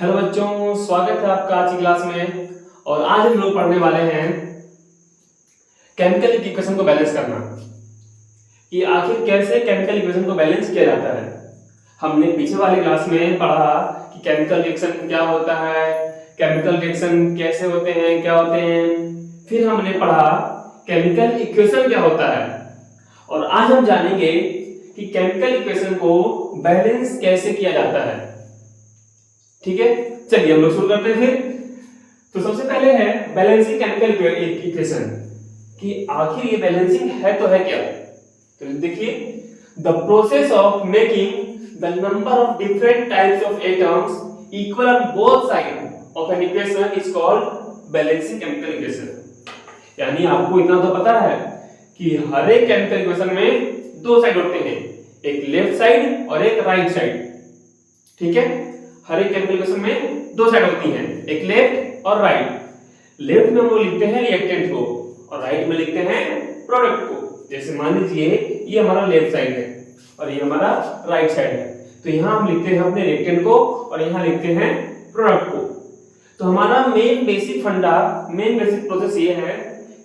Hello बच्चों, स्वागत है आपका आज की क्लास में। और आज हम लोग पढ़ने वाले हैं केमिकल इक्वेशन को बैलेंस करना, कि आखिर कैसे केमिकल इक्वेशन को बैलेंस किया जाता है। हमने पीछे वाले क्लास में पढ़ा कि केमिकल रिएक्शन क्या होता है, केमिकल रिएक्शन कैसे होते हैं, क्या होते हैं। फिर हमने पढ़ा केमिकल इक्वेशन क्या होता है, और आज हम जानेंगे कि केमिकल इक्वेशन को बैलेंस कैसे किया जाता है। ठीक है, चलिए हम लोग शुरू करते हैं फिर। तो सबसे पहले है बैलेंसिंग केमिकल इक्वेशन, कि आखिर ये बैलेंसिंग है तो है क्या। तो देखिए, the process of making the number of different types of atoms equal on both side of an equation is called balancing chemical equation. यानी आपको इतना तो पता है कि हर एक केमिकल इक्वेशन में दो साइड होते हैं, एक लेफ्ट साइड और एक राइट साइड। ठीक है, हर एक केमिकल इक्वेशन में दो साइड होती हैं, एक लेफ्ट और राइट। लेफ्ट में हम लोग लिखते हैं रिएक्टेंट को और राइट में लिखते हैं प्रोडक्ट को। जैसे मान लीजिए ये हमारा लेफ्ट साइड है और ये हमारा राइट साइड है, तो यहाँ हम लिखते हैं अपने रिएक्टेंट को और यहाँ लिखते हैं प्रोडक्ट को। तो हमारा मेन बेसिक प्रोसेस ये है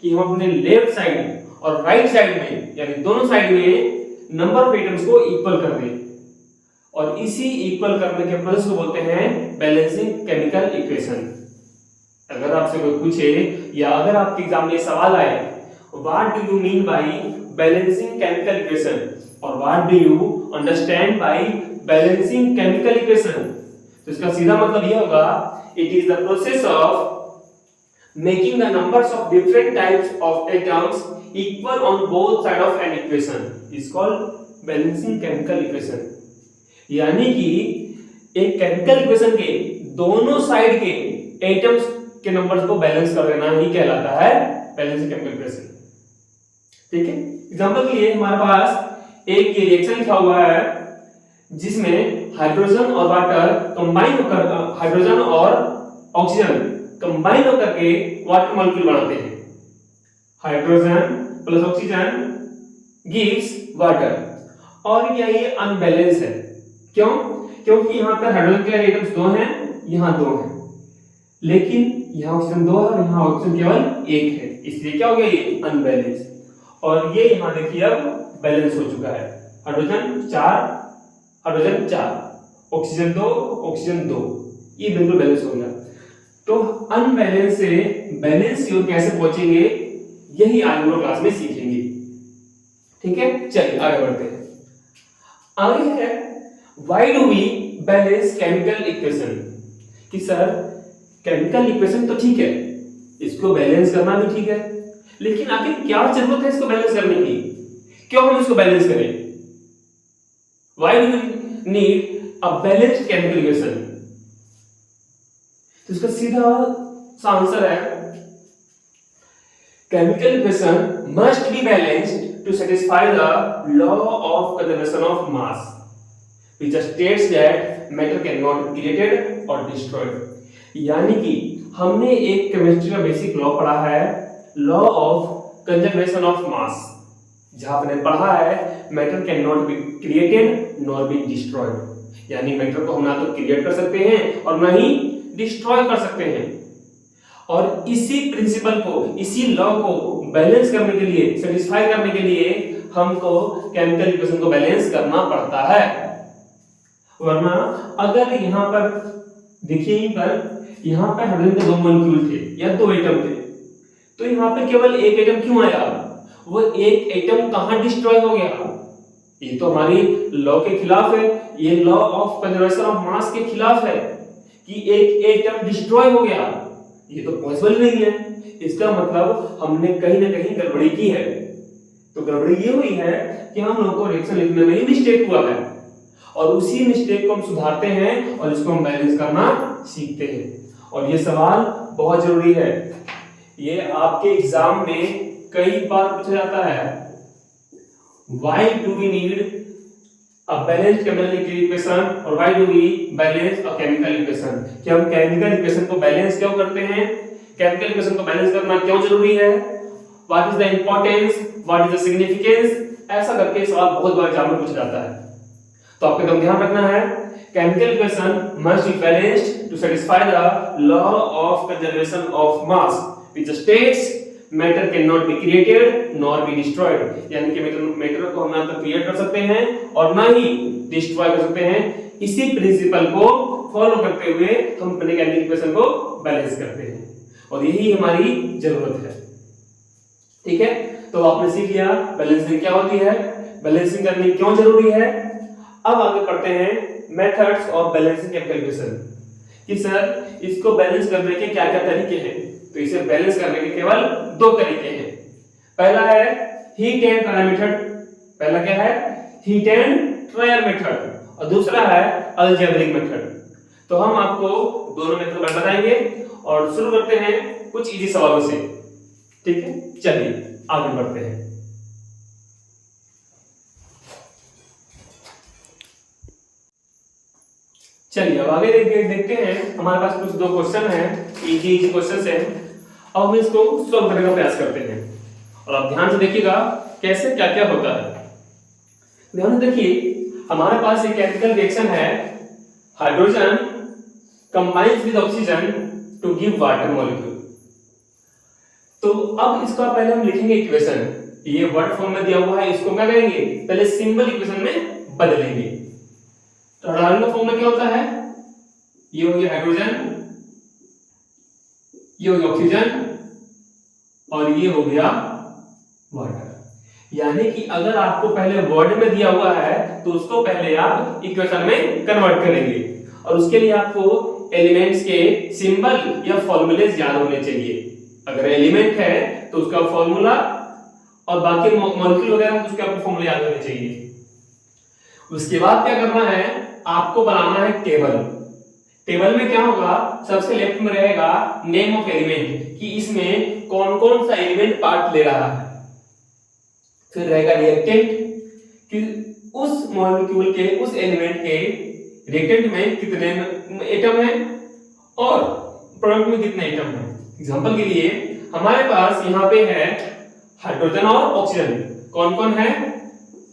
कि हम अपने लेफ्ट साइड और राइट साइड में, यानी दोनों साइड में नंबर ऑफ एटम्स को इक्वल कर दें, और इसी इक्वल करने के प्रोसेस को बोलते हैं बैलेंसिंग केमिकल इक्वेशन। अगर आपसे कोई पूछे या अगर आपके एग्जाम में सवाल आए, what do you mean by balancing chemical equation और what do you understand by balancing chemical equation, तो इसका सीधा मतलब यह होगा, it is the process of making the numbers of different types of atoms equal on both side of an equation is called balancing chemical equation. यानी कि एक chemical equation के दोनों साइड के एटम्स के नंबर्स को बैलेंस कर देना ही कहलाता है बैलेंसिंग केमिकल इक्वेशन। ठीक है, एग्जांपल के लिए हमारे पास एक ये रिएक्शन लिखा हुआ है जिसमें हाइड्रोजन और वाटर कंबाइन होकर, हाइड्रोजन और ऑक्सीजन कंबाइन होकर के वाटर मॉलिक्यूल बनाते हैं। Hydrogen plus oxygen gives water, और ये अनबैलेंस है। क्यों? क्योंकि यहाँ पर हाइड्रोजन के एटम्स दो हैं, यहाँ दो हैं, लेकिन यहाँ ऑक्सीजन दो है और यहाँ ऑक्सीजन केवल एक है, इसलिए क्या हो गया, ये अनबैलेंस। और ये यहाँ देखिए अब बैलेंस हो चुका है, हाइड्रोजन 4 ऑक्सीजन 2 ऑक्सीजन 2, ये बिल्कुल बैलेंस हो गया। तो अनबैलेंस से बैलेंस की ओर कैसे पहुंचेंगे, यही आज हम लोग क्लास में सीखेंगे। ठीक है, चलिए आगे बढ़ते हैं। आगे है Why do we balance chemical equation? कि सर केमिकल इक्वेशन तो ठीक है, इसको बैलेंस करना भी ठीक है, लेकिन आखिर क्या जरूरत है इसको बैलेंस करने की, क्यों हम इसको बैलेंस करें? Why do we need a balanced chemical equation? तो इसका सीधा सा आंसर है, chemical equation must be balanced to satisfy the law of conservation of mass, which states that matter cannot be created or destroyed। यानी कि हमने एक chemistry का बेसिक लॉ पढ़ा है, law of conservation of mass, जहां आपने पढ़ा है matter can not be created nor be destroyed. यानी मैटर को हम ना तो क्रिएट कर सकते हैं और ना ही डिस्ट्रॉय कर सकते हैं। और इसी प्रिंसिपल को, इसी लॉ को बैलेंस करने के लिए, सेटिस्फाई करने के लिए हमको केमिकल इक्वेशन को बैलेंस करना पड़ता है। वरना अगर यहाँ पर देखिए, यहाँ पर हाइड्रोजन के दो मॉलिक्यूल थे या दो एटम थे, तो यहाँ पे केवल एक एटम क्यों आया, वो एक एटम कहाँ डिस्ट्रॉय हो गया? ये तो हमारी लॉ के खिलाफ है, ये law of conservation of mass के खिलाफ है कि एक एटम डिस्ट्रॉय हो गया, ये तो पॉसिबल नहीं है। इसका मतलब हमने कहीं ना कहीं गड़बड़ी की है। तो गड़बड़ी ये हुई है कि हम लोगों को रिएक्शन लिखने में ही मिस्टेक हुआ है, और उसी मिस्टेक को हम सुधारते हैं और इसको हम बैलेंस करना सीखते हैं। और ये सवाल बहुत जरूरी है, ये आपके एग्जाम में कई बार पूछा जाता है, why do we need a balanced chemical equation और why do we balance a chemical equation, कि हम केमिकल इक्वेशन को बैलेंस क्यों करते हैं, केमिकल इक्वेशन को बैलेंस करना क्यों जरूरी है, what is the importance, what is the significance, ऐसा करके सवाल बहुत बार एग्जाम में पूछा जाता है। तो आपको एकदम ध्यान रखना है, chemical equation must be balanced to satisfy the law of conservation of mass which states matter cannot be created nor be destroyed। यानी कि मैटर को हम ना तो क्रिएट कर सकते हैं और ना ही डिस्ट्रॉय कर सकते हैं। इसी प्रिंसिपल को फॉलो करते हुए हम अपने केमिकल इक्वेशन को बैलेंस करते हैं और यही हमारी जरूरत है। ठीक है, तो आपने सीख लिया बैलेंसिंग क्या होती है, बैलेंसिंग करनी क्यों जरूरी है। अब आगे पढ़ते हैं methods of balancing chemical equation कि सर इसको बैलेंस करने के क्या क्या तरीके हैं। तो इसे बैलेंस करने के केवल दो तरीके हैं। पहला है हीट एंड ट्रायल मेथड। पहला क्या है? हीट एंड ट्रायल मेथड और दूसरा है अलजेब्रिक मेथड। तो हम आपको दोनों मेथड बताएंगे और शुरू करते हैं कुछ इजी सवालों से। ठीक है, चलिए आगे बढ़ते हैं। चलिए अब आगे देखते हैं। हमारे पास कुछ दो क्वेश्चन हैं, इजी क्वेश्चन हैं। अब हम इसको सॉल्व करने का प्रयास करते हैं और आप ध्यान से देखिएगा कैसे क्या क्या होता है। ध्यान से देखिए, हमारे पास एक केमिकल रिएक्शन है, hydrogen combines with oxygen to give water molecule. तो अब इसका पहले हम लिखेंगे इक्वेशन। ये वर्ड फॉर्म में दिया हुआ है, इसको क्या करेंगे? पहले सिंबल इक्वेशन में बदलेंगे। तो हाइड्रोजन का फॉर्मूला क्या होता है? ये हो गया हाइड्रोजन, ये हो गया ऑक्सीजन और ये हो गया वाटर। यानी कि अगर आपको पहले वर्ड में दिया हुआ है तो उसको पहले आप इक्वेशन में कन्वर्ट करेंगे और उसके लिए आपको एलिमेंट्स के सिंबल या फॉर्मूलेज याद होने चाहिए। अगर एलिमेंट है तो उसका फॉर्मूला और बाकी मॉलिक्यूल वगैरह तो उसके आपको फॉर्मूला याद होने चाहिए। उसके बाद क्या करना है? आपको बनाना है टेबल। टेबल में क्या होगा? सबसे लेफ्ट में रहेगा नेम ऑफ एलिमेंट कि इसमें कौन कौन सा एलिमेंट पार्ट ले रहा है। फिर रहेगा रिएक्टेंट कि उस मॉलिक्यूल के उस एलिमेंट के रिएक्टेंट में कितने एटम हैं और प्रोडक्ट में कितने एटम हैं। एग्जांपल के लिए हमारे पास यहाँ पे है हाइड्रोजन और ऑक्सीजन। कौन कौन है?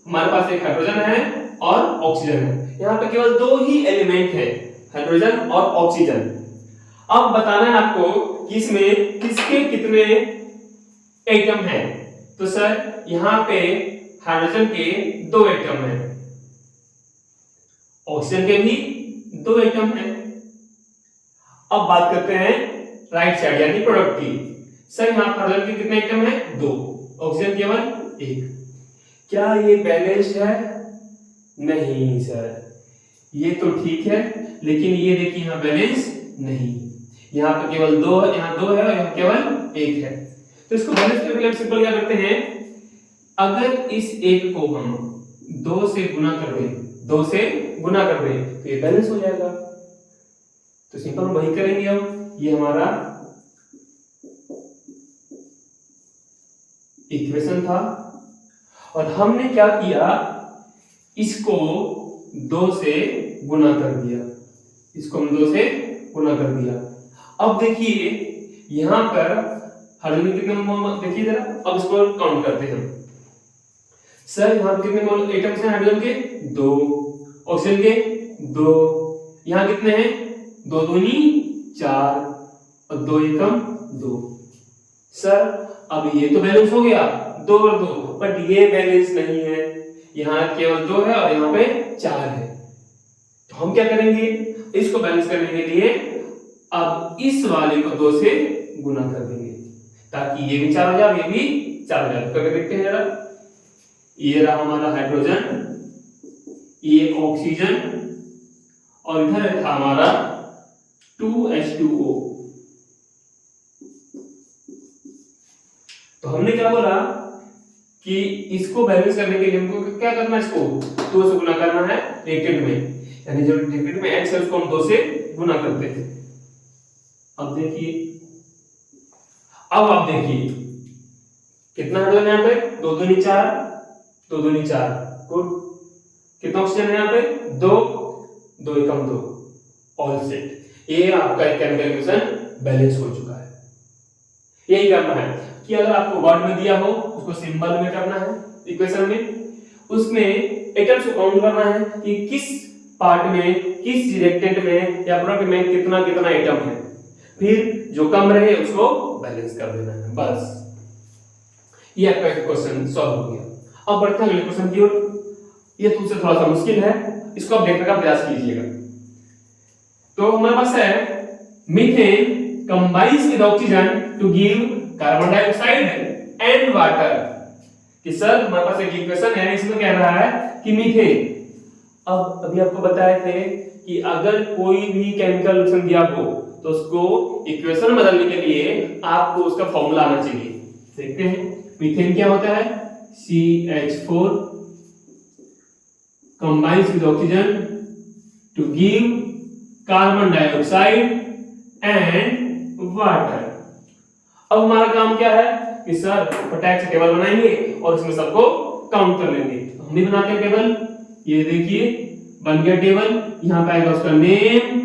हमारे पास एक हाइड्रोजन है और ऑक्सीजन है। यहाँ पे केवल दो ही एलिमेंट है, हाइड्रोजन और ऑक्सीजन। अब बताना है आपको कि इसमें किसके कितने एटम हैं। तो सर यहाँ पे हाइड्रोजन के दो एटम हैं, ऑक्सीजन के भी दो एटम हैं। अब बात करते हैं राइट साइड यानी प्रोडक्ट की। सर यहाँ हाइड्रोजन के कितने एटम हैं? दो, ऑक्सीजन केवल एक। क्या ये बैलेंस्ड है? नहीं सर, ये तो ठीक है लेकिन ये देखिए यहाँ बैलेंस नहीं। यहाँ पे केवल दो है, यहाँ दो है और यहाँ केवल एक है। तो इसको बैलेंस करने के लिए सिंपल क्या करते हैं? अगर इस एक को हम दो से गुना कर दें, दो से गुना कर दें तो ये बैलेंस हो जाएगा। तो सिंपल वही करेंगे हम। ये हमारा इक्वेशन था और हमने क्या किया? इसको दो से गुना कर दिया, इसको हम दो से गुना कर दिया। अब देखिए यहां पर हाइड्रोजन कितने देखिए जरा। अब इसको काउंट करते हैं। सर यहां पर कितने एटम्स हैं हाइड्रोजन के? दो, ऑक्सीजन के दो। यहां कितने हैं? दो दूनी चार और दो एकम दो। सर अब ये तो बैलेंस हो गया, दो और दो, बट ये बैलेंस नहीं है। यहाँ केवल दो है और यहाँ पे चार है। तो हम क्या करेंगे? इसको बैलेंस करने के लिए अब इस वाले को दो से गुना कर देंगे ताकि ये भी चार हो जाए, ये भी चार हो जाए। करके देखते हैं जरा। ये रहा हमारा हाइड्रोजन, ये ऑक्सीजन और इधर था हमारा 2H2O। तो हमने क्या बोला कि इसको बैलेंस करने के लिए हमको क्या करना है? इसको दो से गुना करना है रिएक्टेंट में, यानी जो रिएक्टेंट में H है उसको हम दो से गुना करते हैं। अब देखिए, अब आप देखिए कितना हाइड्रोजन है यहाँ पे? दो दूनी चार, दो दूनी चार, गुड। कितना ऑक्सीजन है यहाँ पे? दो, दो एकम दो, ऑल सेट। ये आपका केमिकल इक्वेशन बैलेंस हो चुका है। यही करना है कि अगर आपको वर्ड में दिया हो उसको सिंबल में करना है इक्वेशन में, उसमें एटम्स को काउंट करना है कि किस पार्ट में, किस रिएक्टेंट में या प्रोडक्ट में कितना कितना आइटम है, फिर जो कम रहे उसको बैलेंस कर देना है, बस। ये आपका क्वेश्चन सॉल्व हो गया। अब बढ़ते हैं अगले क्वेश्चन की ओर। ये तुमसे थोड़ा सा मुश्किल है, इसको आप देखने का प्रयास कीजिएगा। तो हमारे पास है methane combines with oxygen to give carbon dioxide and water. कि सर हमारे पास एक इक्वेशन है, इसमें कह रहा है कि मीथेन, अब अभी आपको बताए थे कि अगर कोई भी केमिकल रिएक्शन दिया हो तो उसको इक्वेशन बदलने के लिए आपको उसका फॉर्मूला आना चाहिए। देखते हैं मीथेन क्या होता है, CH4 combines with oxygen to give carbon dioxide and water। अब हमारा काम क्या है कि सर फटाक से टेबल बनाएंगे और इसमें सबको काउंट कर लेंगे। तो हम भी बनाते हैं टेबल। ये देखिए बन गया टेबल। यहाँ पे आएगा उसका नेम,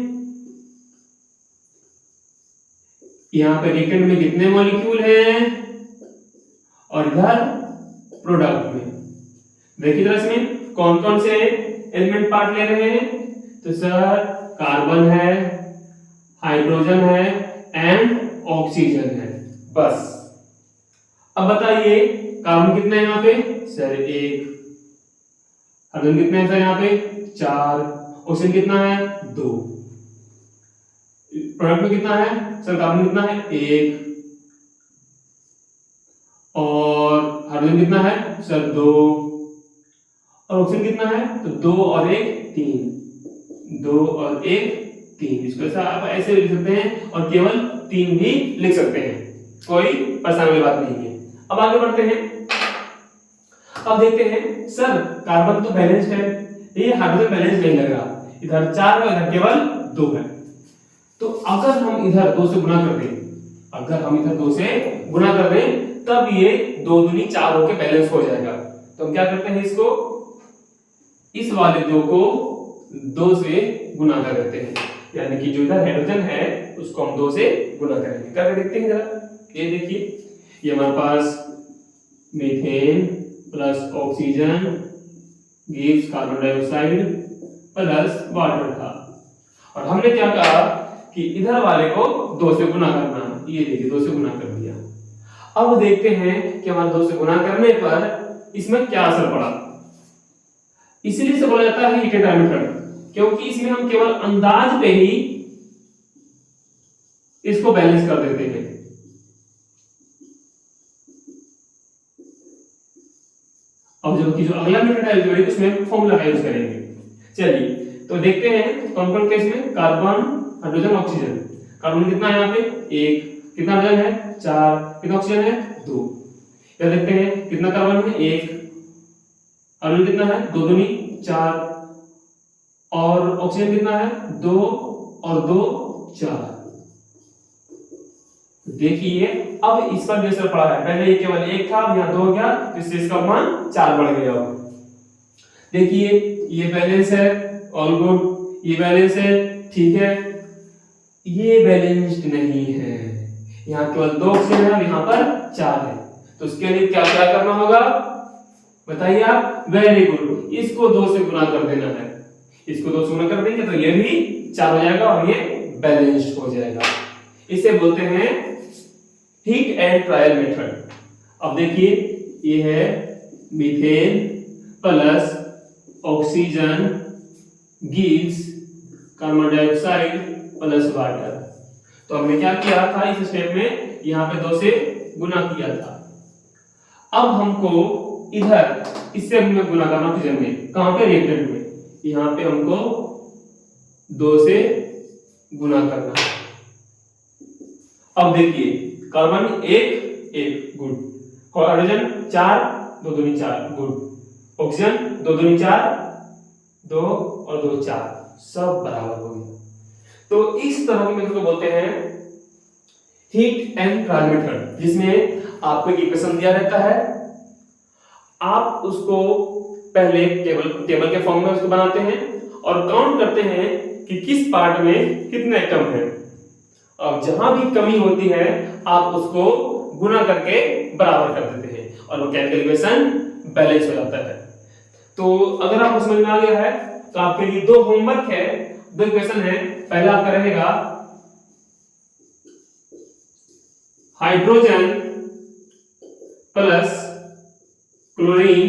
यहाँ पे रिएक्टेंट में कितने मॉलिक्यूल हैं और इधर प्रोडक्ट में। देखिए जरा इसमें कौन कौन से एलिमेंट पार्ट ले रहे हैं। तो सर कार्बन है, हाइड्रोजन है एंड ऑक्सीजन है, बस। अब बताइए कार्बन कितने हैं यहाँ पे, सर 1, हाइड्रोजन कितने हैं सर यहाँ पे 4, ऑक्सीजन कितना है 2, प्रोडक्ट में कितना है सर, कार्बन कितना है 1 और हाइड्रोजन कितना है सर 2 और ऑक्सीजन कितना है, तो 2 और 1 3, 2 और 1 3। इसको ऐसा आप ऐसे लिख सकते हैं और केवल 3 भी लिख सकते हैं, कोई परेशानी वाली बात नहीं है। अब आगे बढ़ते हैं। अब देखते हैं सर कार्बन तो बैलेंस्ड है, ये हाइड्रोजन बैलेंस नहीं लग रहा, इधर 4 है इधर केवल 2 है। तो अगर हम इधर 2 से गुना कर दें, अगर हम इधर 2 से गुना कर दें तब ये 2 दूनी 4 होके बैलेंस हो जाएगा। तो हम क्या करते हैं, इसको इस वाले 2 को 2 से गुना कर देते हैं, यानी कि जो इधर हाइड्रोजन है उसको हम 2 से गुना करेंगे। करके देखते हैं जरा। ये देखिए ये हमारे पास methane plus oxygen gives carbon dioxide plus water था, और हमने क्या कहा कि इधर वाले को 2 से गुना करना है। ये देखिए 2 से गुना कर दिया। अब देखते हैं कि हमारे 2 से गुना करने पर इसमें क्या असर पड़ा। इसलिए इसे बोला जाता है हीटेड मेथड, क्योंकि इसमें हम केवल अंदाज पे ही इसको बैलेंस कर देते हैं। अब जो अगला मेथड है उसमें फॉर्मूला का यूज करेंगे। चलिए तो देखते हैं कौन कौन केस में, कार्बन हाइड्रोजन ऑक्सीजन। कार्बन कितना है यहाँ पे 1, कितना हाइड्रोजन है 4, कितना ऑक्सीजन है 2। या देखते हैं कितना कार्बन है 1, हाइड्रोजन कितना है 2 दूनी 4 और ऑक्सीजन कितना है 2 और 2 4। देखिए अब इस पर भी असर पड़ा है, पहले ये केवल 1 था, यहाँ 2 हो गया, तो इससे इसका मान 4 बढ़ गया। देखिए ये बैलेंस है, ऑल गुड, ये बैलेंस है, ठीक है। ये बैलेंस्ड नहीं है, यहाँ केवल 2 ऑक्सीजन है और यहाँ पर 4 है, तो उसके लिए क्या क्या करना होगा बताइए आप। वेरी गुड, इसको 2 से गुना कर देना है। इसको 2 से गुना कर देंगे तो ये भी 4 हो जाएगा और ये बैलेंस्ड हो जाएगा। इसे बोलते हैं हीट एंड ट्रायल मेथड। अब देखिए ये है methane plus oxygen gives carbon dioxide plus water. तो हमने क्या किया था इस स्टेप में, यहाँ पे 2 से गुना किया था। अब हमको इधर इससे हमने गुना करना ऑक्सीजन में, कहां पे रिएक्टेंट में, यहाँ पे हमको 2 से गुना करना है। अब देखिए कार्बन 1 गुड, हाइड्रोजन 4 2 दूनी 4 गुड, ऑक्सीजन 2 दूनी 4 2 और 2 4, सब बराबर हो गए। तो इस तरह के मेथड को बोलते हैं हीट एंड ट्रायल मेथड, जिसमें आपको एक इक्वेशन दिया रहता है, आप उसको पहले टेबल के फॉर्म में उसको बनाते हैं और काउंट करते हैं कि किस पार्ट में कितने एटम हैं। अब जहां भी कमी होती है आप उसको गुना करके बराबर कर देते हैं और वो केमिकल इक्वेशन बैलेंस हो जाता है। तो अगर आपको समझ में आ गया है तो आपके लिए दो होमवर्क है, दो इक्वेशन है। पहला आपका रहेगा hydrogen plus chlorine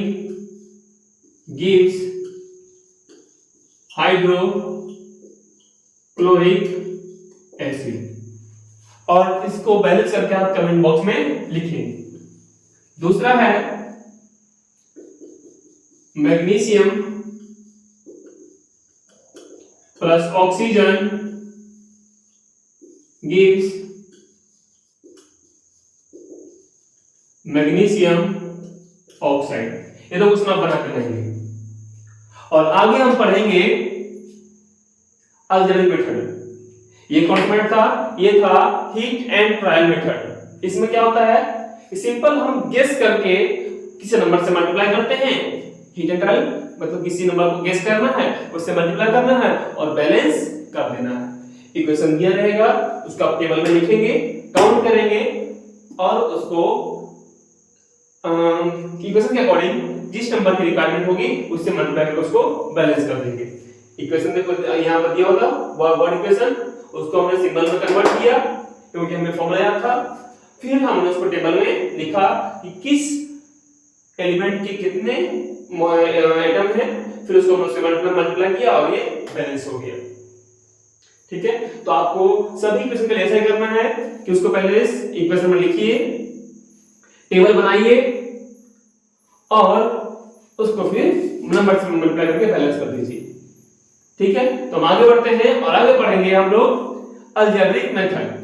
gives hydrochloric acid, और इसको बैलेंस करके आप कमेंट बॉक्स में लिखें। दूसरा है magnesium plus oxygen gives magnesium oxide. ये तो क्वेश्चन आप बना के रहेंगे। और आगे हम पढ़ेंगे अलजेब्रिक मेथड। ये कौन सा मेथड था? ये था हीट एंड ट्रायल मेथड। इसमें क्या होता है, सिंपल हम गेस करके किसी नंबर से मल्टीप्लाई करते हैं। हीट एंड ट्रायल मतलब किसी नंबर को गेस करना है, उससे मल्टीप्लाई करना है और बैलेंस कर देना है। इक्वेशन दिया रहेगा, उसको आप टेबल में लिखेंगे, काउंट करेंगे और उसको इक्वेशन के अकॉर्डिंग जिस नंबर की रिक्वायरमेंट होगी उससे मल्टीप्लाई करके उसको बैलेंस कर देंगे। इक्वेशन देखो यहां पर दिया होगा वर्ड इक्वेशन, उसको हमने सिंबल में कन्वर्ट किया क्योंकि हमें फॉर्मूला याद था। फिर हमने उसको टेबल में लिखा कि किस एलिमेंट के कितने आइटम है, फिर उसको हमने मल्टीप्लाई किया और ये बैलेंस हो गया। ठीक है, तो आपको सभी इक्वेशन के लिए ऐसा करना है कि उसको पहले इस इक्वेशन में लिखिए, टेबल बनाइए और उसको फिर नंबर से मल्टीप्लाई करके बैलेंस कर दीजिए। ठीक है, तो हम आगे बढ़ते हैं और आगे पढ़ेंगे हम लोग अलजेब्रिक मेथड।